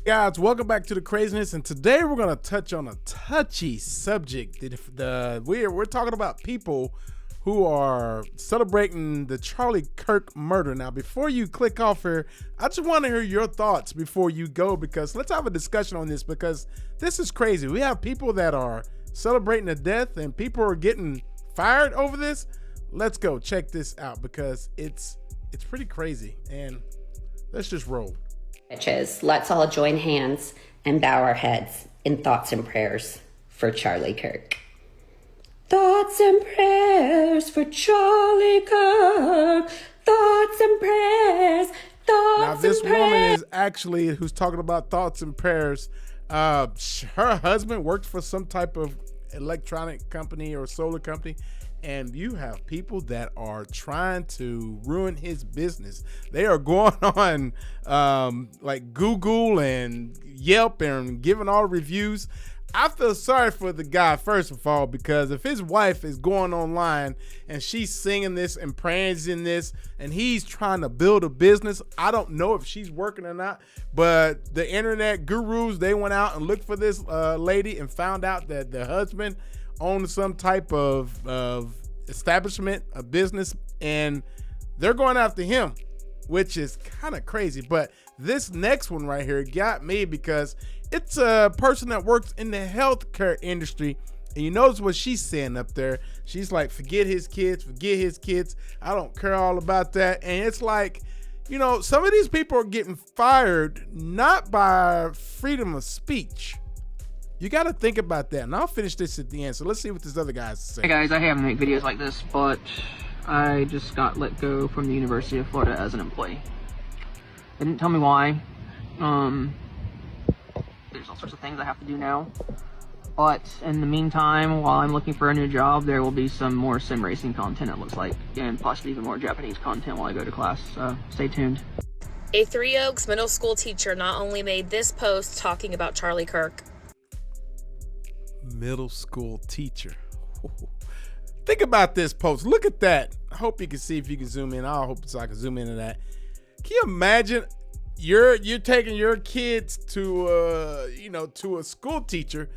Guys, welcome back to the craziness, and today we're going to touch on a touchy subject. We're talking about people who are celebrating the Charlie Kirk murder. Now, before you click off here, I just want to hear your thoughts before you go, because let's have a discussion on this, because this is crazy. We have people that are celebrating the death, and people are getting fired over this. Let's go check this out, because it's pretty crazy, and let's just roll. Let's all join hands and bow our heads in thoughts and prayers for Charlie Kirk. Thoughts and prayers for Charlie Kirk. Thoughts and prayers. Now, this woman is actually who's talking about thoughts and prayers. Her husband worked for some type of electronic company or solar company, and you have people that are trying to ruin his business. They are going on like Google and Yelp and giving all reviews. I feel sorry for the guy, first of all, because if his wife is going online and she's singing this and praising this and he's trying to build a business, I don't know if she's working or not, but the internet gurus, they went out and looked for this lady and found out that the husband owned some type of establishment, a business, and they're going after him, which is kind of crazy. But this next one right here got me, because it's a person that works in the healthcare industry, and you notice what she's saying up there. She's like, forget his kids, I don't care all about that. And it's like, you know, some of these people are getting fired not by freedom of speech. You got to think about that, and I'll finish this at the end. So let's see what this other guy's saying. Hey guys, I haven't made videos like this, but I just got let go from the University of Florida as an employee. They didn't tell me why. There's all sorts of things I have to do now. But in the meantime, while I'm looking for a new job, there will be some more sim racing content, it looks like, and possibly even more Japanese content while I go to class. So stay tuned. A Three Oaks middle school teacher not only made this post talking about Charlie Kirk. Middle school teacher. Think about this post. Look at that. I hope you can see, if you can zoom in. I hope so I can zoom into that. Can you imagine you're taking your kids to to a school teacher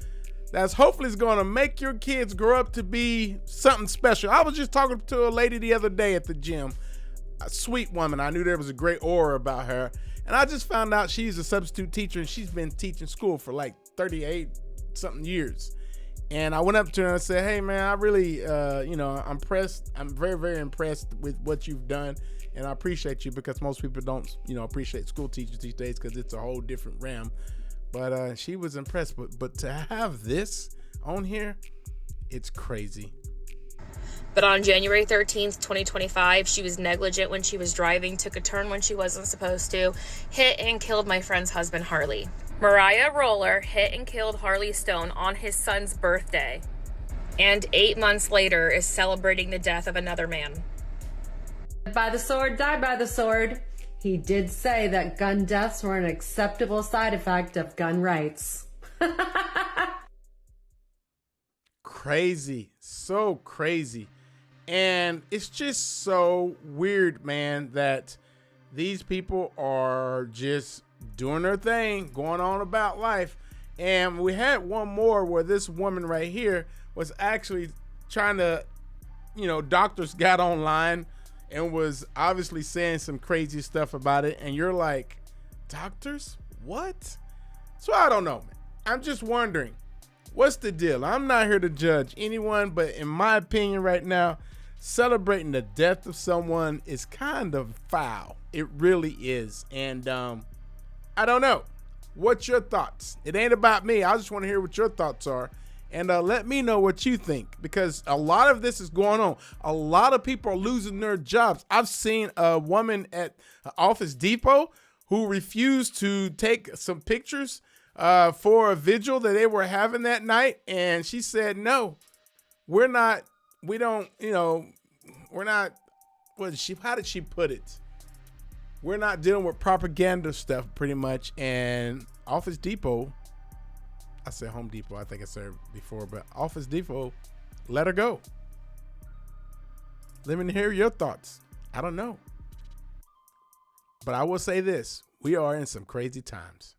that's hopefully is going to make your kids grow up to be something special. I was just talking to a lady the other day at the gym, a sweet woman. I knew there was a great aura about her, and I just found out she's a substitute teacher, and she's been teaching school for like 38 something years. And I went up to her and I said, hey man, I really I'm impressed. I'm very, very impressed with what you've done, and I appreciate you, because most people don't appreciate school teachers these days, because it's a whole different realm. But she was impressed. But to have this on here, it's crazy. But on January 13th, 2025, she was negligent when she was driving, took a turn when she wasn't supposed to, hit and killed my friend's husband, Harley. Mariah Roller hit and killed Harley Stone on his son's birthday, and 8 months later is celebrating the death of another man. By the sword, die by the sword. He did say that gun deaths were an acceptable side effect of gun rights. Crazy. So crazy. And it's just so weird, man, that these people are just doing their thing, going on about life. And we had one more where this woman right here was actually trying to, doctors got online and was obviously saying some crazy stuff about it. And you're like, doctors? What? So I don't know, man. I'm just wondering, what's the deal? I'm not here to judge anyone, but in my opinion right now, celebrating the death of someone is kind of foul. It really is. And I don't know. What's your thoughts? It ain't about me. I just want to hear what your thoughts are. And let me know what you think, because a lot of this is going on. A lot of people are losing their jobs. I've seen a woman at Office Depot who refused to take some pictures for a vigil that they were having that night. And she said, no, we're not, we don't, we're not, how did she put it? We're not dealing with propaganda stuff, pretty much. And Office Depot, I said Home Depot, I think I said it before, but Office Depot let her go. Let me hear your thoughts. I don't know. But I will say this, we are in some crazy times.